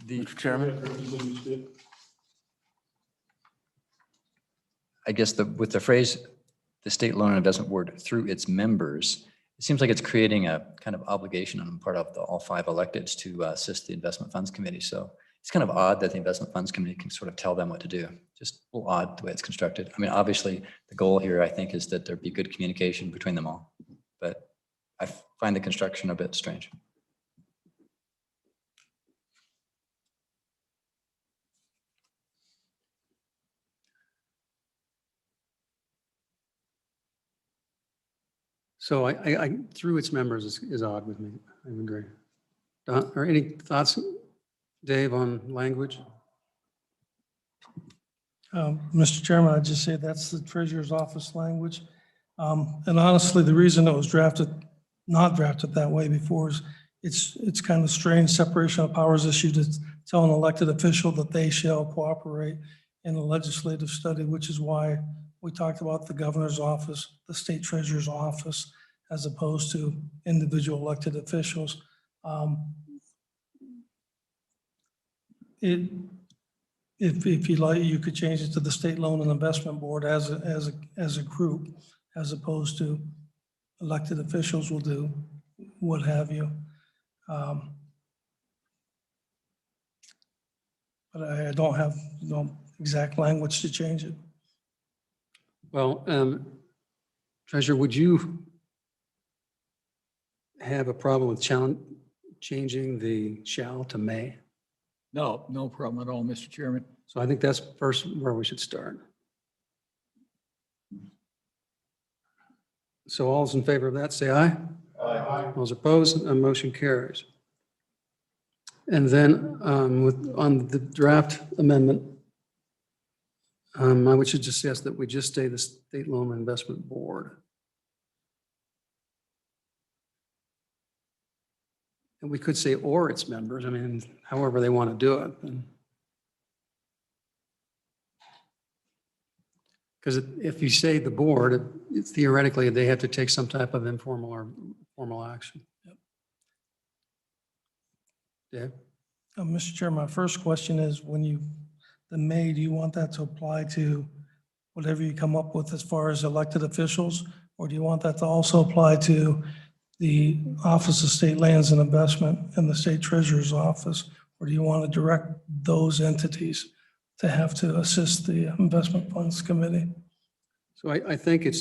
Mr. Chairman? I guess with the phrase, the State Loan and Investment Board through its members, it seems like it's creating a kind of obligation on the part of all 5 electeds to assist the Investment Funds Committee. So it's kind of odd that the Investment Funds Committee can sort of tell them what to do. Just a little odd the way it's constructed. I mean, obviously, the goal here, I think, is that there be good communication between them all. But I find the construction a bit strange. So I through its members is odd with me. I agree. Or any thoughts, Dave, on language? Mr. Chairman, I'd just say that's the treasurer's office language. And honestly, the reason it was not drafted that way before is it's kind of strange separation of powers issue to tell an elected official that they shall cooperate in a legislative study, which is why we talked about the governor's office, the state treasurer's office, as opposed to individual elected officials. It, if you like, you could change it to the State Loan and Investment Board as a group, as opposed to elected officials will do, what have you. But I don't have, exact language to change it. Well, Treasurer, would you have a problem with changing the shall to may? No, no problem at all, Mr. Chairman. So I think that's first where we should start. So all those in favor of that, say aye. Aye. Those opposed, motion carries. And then on the draft amendment, I would suggest that we just say the State Loan Investment Board. And we could say or its members, I mean, however they want to do it. Because if you say the board, theoretically, they have to take some type of informal or formal action. Dave? Mr. Chair, my first question is, the may, do you want that to apply to whatever you come up with as far as elected officials? Or do you want that to also apply to the Office of State Lands and Investment and the State Treasurer's Office? Or do you want to direct those entities to have to assist the Investment Funds Committee? So I think it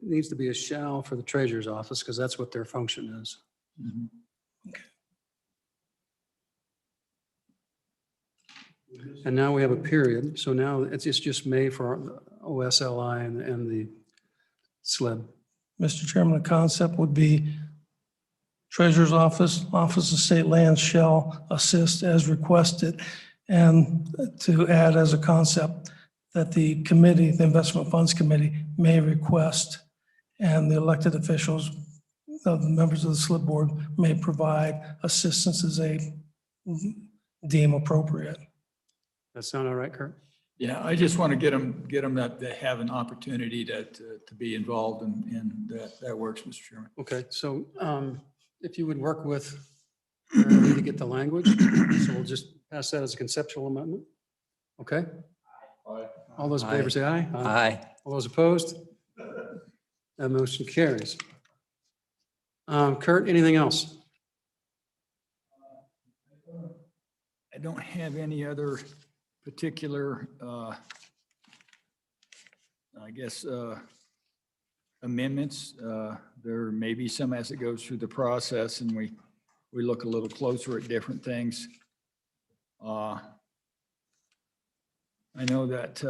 needs to be a shall for the Treasurer's Office because that's what their function is. Mhm. And now we have a period. So now it's just may for OSLI and the SLIB. Mr. Chairman, the concept would be Treasurer's Office, Office of State Lands shall assist as requested, and to add as a concept that the committee, the Investment Funds Committee, may request, and the elected officials, the members of the SLIB board, may provide assistance as they deem appropriate. That sound all right, Kurt? Yeah, I just want to get them that they have an opportunity to be involved, and that works, Mr. Chairman. Okay, so if you would work with me to get the language, so we'll just pass that as a conceptual amendment. Okay? Aye. All those in favor say aye. Aye. All those opposed? That motion carries. Kurt, anything else? I don't have any other particular, I guess, amendments. There may be some as it goes through the process and we look a little closer at different things. I know that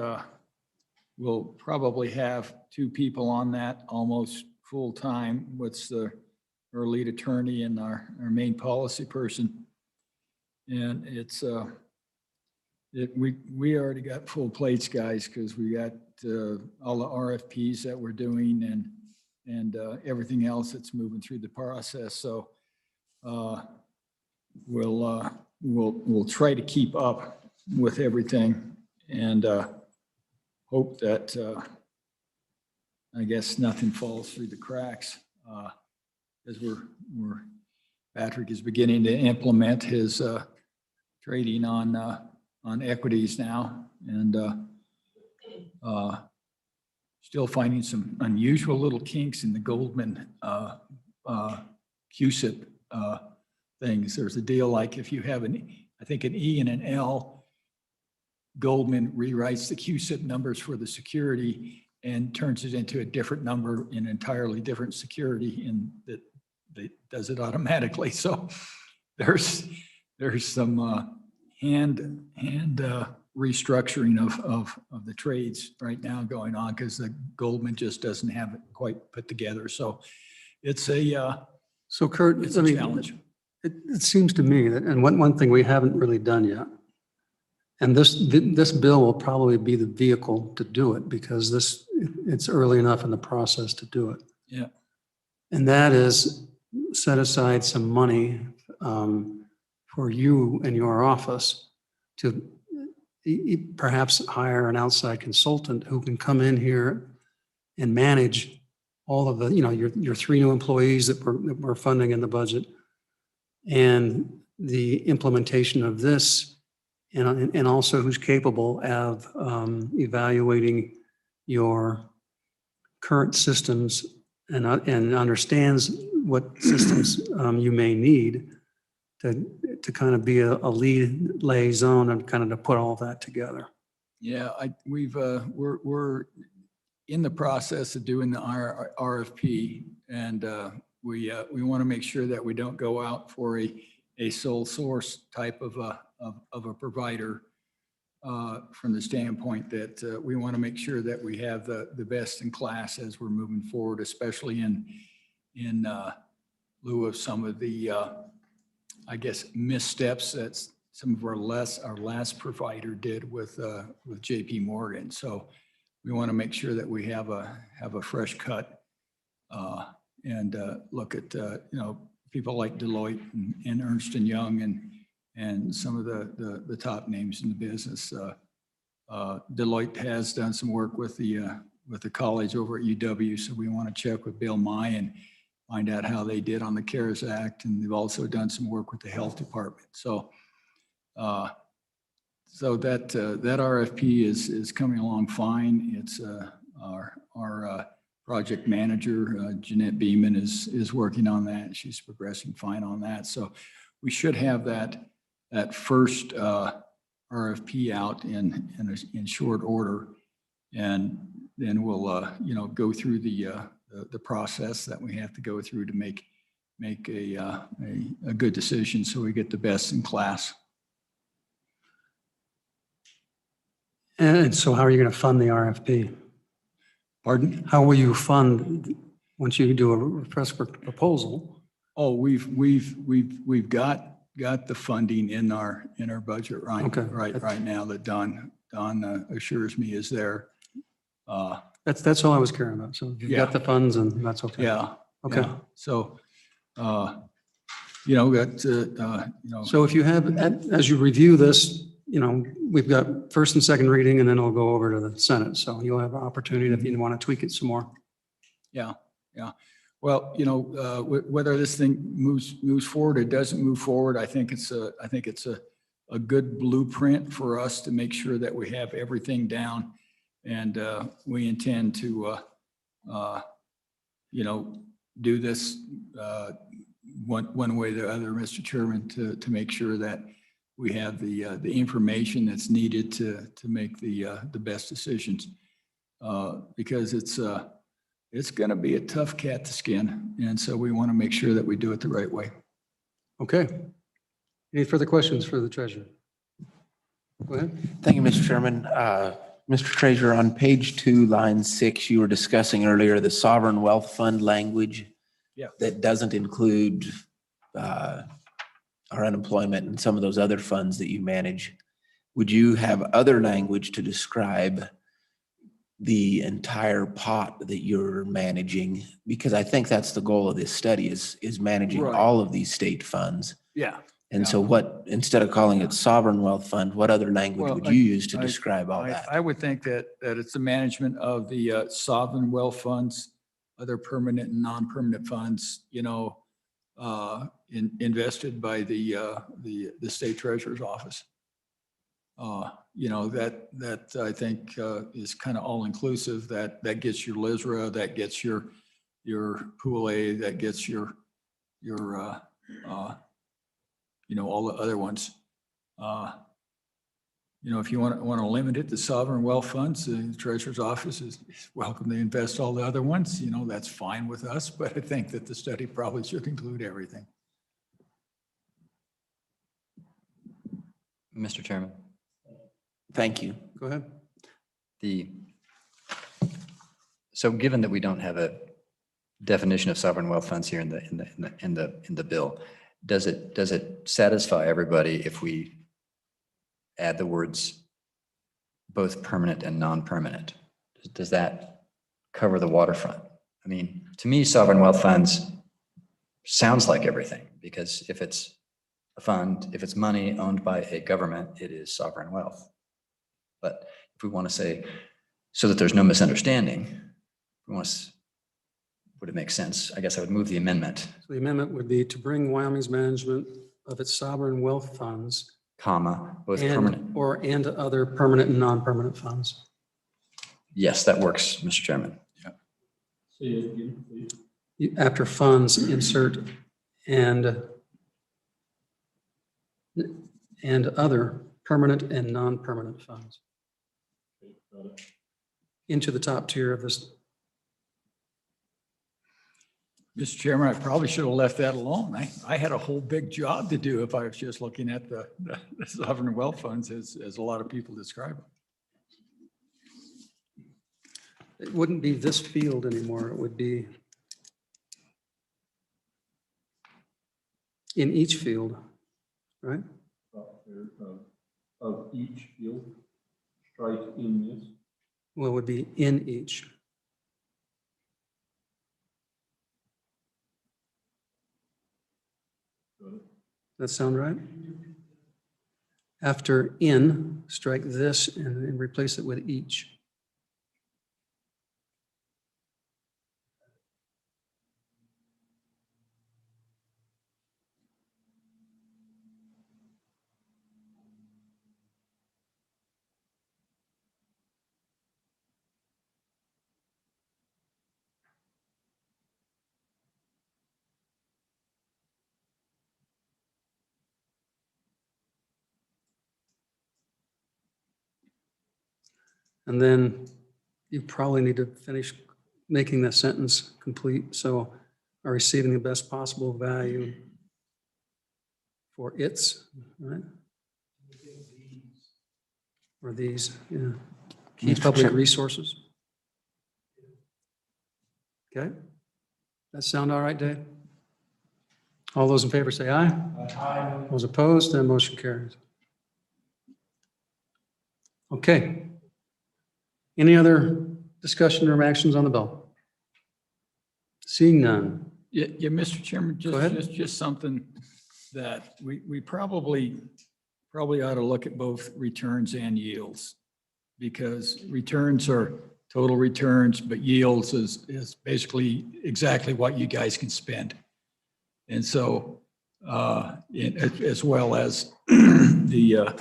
we'll probably have two people on that almost full time. What's our lead attorney and our main policy person. And it's, we already got full plates, guys, because we got all the RFPs that we're doing and everything else that's moving through the process. So we'll try to keep up with everything and hope that I guess nothing falls through the cracks as Patrick is beginning to implement his trading on equities now, and still finding some unusual little kinks in the Goldman CUSIP things. There's a deal like if you have I think an E and an L, Goldman rewrites the CUSIP numbers for the security and turns it into a different number in entirely different security, and that does it automatically. So there's some hand restructuring of the trades right now going on because the Goldman just doesn't have it quite put together. So it's so Kurt, it's a challenge. It seems to me that, and one thing we haven't really done yet, and this bill will probably be the vehicle to do it because it's early enough in the process to do it. Yeah. And that is set aside some money for you and your office to perhaps hire an outside consultant who can come in here and manage all of the, your 3 new employees that we're funding in the budget, and the implementation of this, and also who's capable of evaluating your current systems and understands what systems you may need to kind of be a lead liaison and kind of to put all that together. Yeah, we're in the process of doing the RFP, and we want to make sure that we don't go out for a sole source type of a provider from the standpoint that we want to make sure that we have the best in class as we're moving forward, especially in lieu of some of the, I guess, missteps that some of our last provider did with JP Morgan. So we want to make sure that we have a fresh cut and look at, people like Deloitte and Ernst & Young and some of the top names in the business. Deloitte has done some work with the college over at UW, so we want to check with Bill Nye and find out how they did on the CARES Act, and they've also done some work with the health department. So that RFP is coming along fine. It's our project manager, Jeanette Beeman, is working on that. She's progressing fine on that. So we should have that first RFP out in short order, and then we'll go through the process that we have to go through to make a good decision so we get the best in class. And so how are you going to fund the RFP? Pardon? How will you fund once you do a request for proposal? Oh, we've got the funding in our budget right now that Don assures me is there. That's all I was caring about. So you've got the funds and that's okay. Yeah. Okay. Yeah. So, So if you have, as you review this, we've got first and second reading, and then it'll go over to the Senate. So you'll have an opportunity if you want to tweak it some more. Yeah. Yeah. Well, whether this thing moves forward or doesn't move forward, I think it's a good blueprint for us to make sure that we have everything down, and we intend to do this one way or the other, Mr. Chairman, to make sure that we have the information that's needed to make the best decisions, because it's going to be a tough cat to skin. And so we want to make sure that we do it the right way. Okay. Any further questions for the treasurer? Go ahead. Thank you, Mr. Chairman. Mr. Treasurer, on page 2, line 6, you were discussing earlier the sovereign wealth fund language. Yeah. That doesn't include our unemployment and some of those other funds that you manage. Would you have other language to describe the entire pot that you're managing? Because I think that's the goal of this study is managing Right. all of these state funds. Yeah. And so what, instead of calling it sovereign wealth fund, what other language Well, would you use to describe all I that? would think that it's the management of the sovereign wealth funds, other permanent and non-permanent funds, invested by the state treasurer's office. That I think is kind of all inclusive. That gets your LISRA, that gets your Pool A, that gets your all the other ones. If you want to limit it to sovereign wealth funds, the treasurer's office is welcome to invest all the other ones. That's fine with us, but I think that the study probably should include everything. Mr. Chairman, Thank you. Go ahead. So given that we don't have a definition of sovereign wealth funds here in the bill, does it satisfy everybody if we add the words both permanent and non-permanent? Does that cover the waterfront? I mean, to me, sovereign wealth funds sounds like everything, because if it's a fund, if it's money owned by a government, it is sovereign wealth. But if we want to say, so that there's no misunderstanding, would it make sense? I guess I would move the amendment, So the amendment would be to bring Wyoming's management of its sovereign wealth funds comma, both permanent. and other permanent and non-permanent funds. Yes, that works, Mr. Chairman. After funds, insert and other permanent and non-permanent funds into the top tier of this. Mr. Chairman, I probably should have left that alone. I had a whole big job to do if I was just looking at the sovereign wealth funds as a lot of people describe them. It wouldn't be this field anymore. It would be in each field, right? Of each field, strike in this. Well, it would be in each. That sound right? After in, strike this and replace it with each. And then you probably need to finish making that sentence complete. So are receiving the best possible value for its, right? Or these, yeah. Key public resources. Okay. That sound all right, Dave? All those in favor say aye. Aye. Those opposed, that motion carries. Okay. Any other discussion or actions on the bill? Seeing none. Yeah, Mr. Chairman, Go ahead. just something that we probably ought to look at both returns and yields. Because returns are total returns, but yields is basically exactly what you guys can spend. And so, as well as the,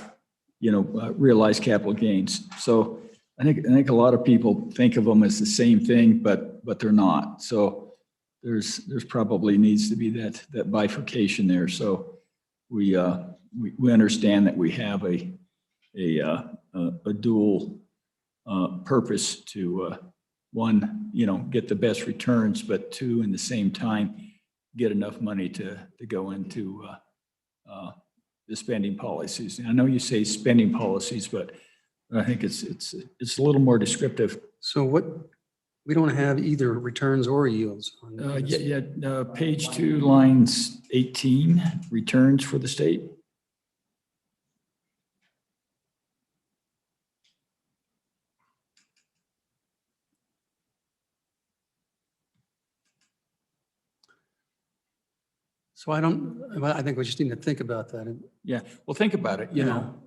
realized capital gains. So I think a lot of people think of them as the same thing, but they're not. So there's probably needs to be that bifurcation there. So we understand that we have a dual purpose to one, get the best returns, but two, in the same time, get enough money to go into the spending policies. And I know you say spending policies, but I think it's a little more descriptive. So we don't have either returns or yields. On this. Page 2, lines 18, returns for the state. So I think we just need to think about that. Yeah, well, think about it,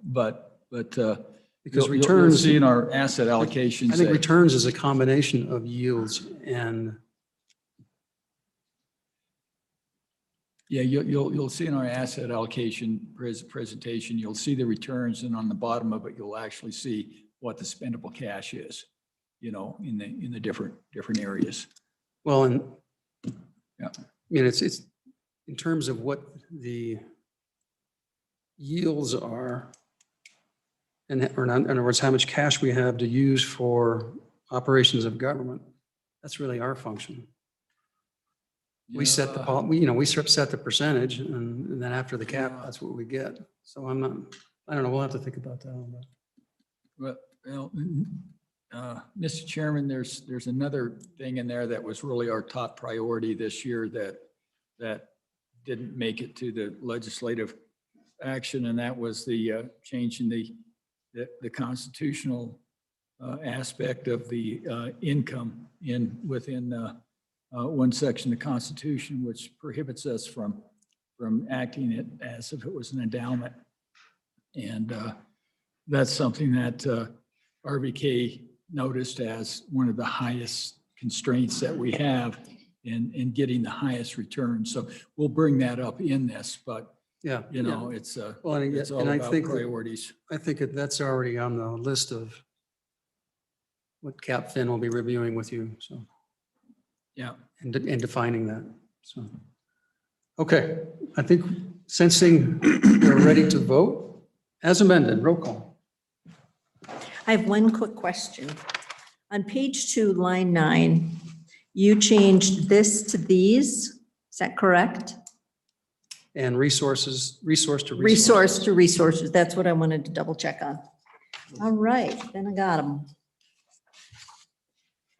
but Because you'll returns. see in our asset allocations. I think returns is a combination of yields and. Yeah, you'll see in our asset allocation presentation, you'll see the returns, and on the bottom of it, you'll actually see what the spendable cash is, in the different areas. Well, and. Yeah. I mean, it's in terms of what the yields are, or in other words, how much cash we have to use for operations of government. That's really our function. We set the, we set the percentage, and then after the cap, that's what we get. So I don't know, we'll have to think about that a little bit. Well, Mr. Chairman, there's another thing in there that was really our top priority this year that didn't make it to the legislative action, and that was the change in the constitutional aspect of the income within one section of the Constitution, which prohibits us from acting it as if it was an endowment. And that's something that RVK noticed as one of the highest constraints that we have and getting the highest return. So we'll bring that up in this, but Yeah. you know, it's Well, and it's all and I about think, priorities. I think that's already on the list of what CapFin will be reviewing with you, so, Yeah. and defining that, so. Okay, I think sensing we're ready to vote, as amended, roll call. I have one quick question. On page 2, line 9, you changed this to these, is that correct? And resource to resource. Resource to resources, that's what I wanted to double check on. All right, then I got them.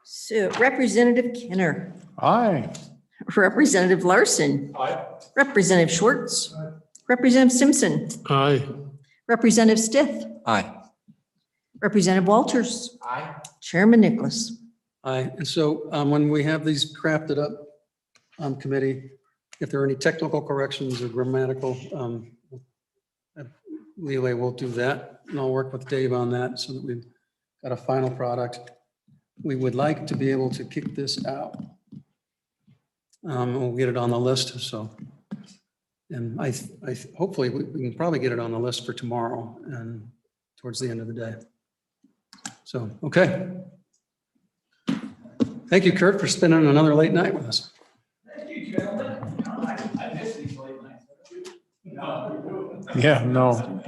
So Representative Kinner, Aye. Representative Larson. Representative Schwartz. Representative Simpson. Aye. Representative Stith. Aye. Representative Walters. Chairman Nicholas. Aye, and so when we have these crafted up committee, if there are any technical corrections or grammatical leeway, we'll do that. And I'll work with Dave on that so that we've got a final product. We would like to be able to kick this out. We'll get it on the list, so. And I hopefully we can probably get it on the list for tomorrow and towards the end of the day. So, okay. Thank you, Kurt, for spending another late night with us. Thank you, gentlemen. I miss these late nights. Yeah, no.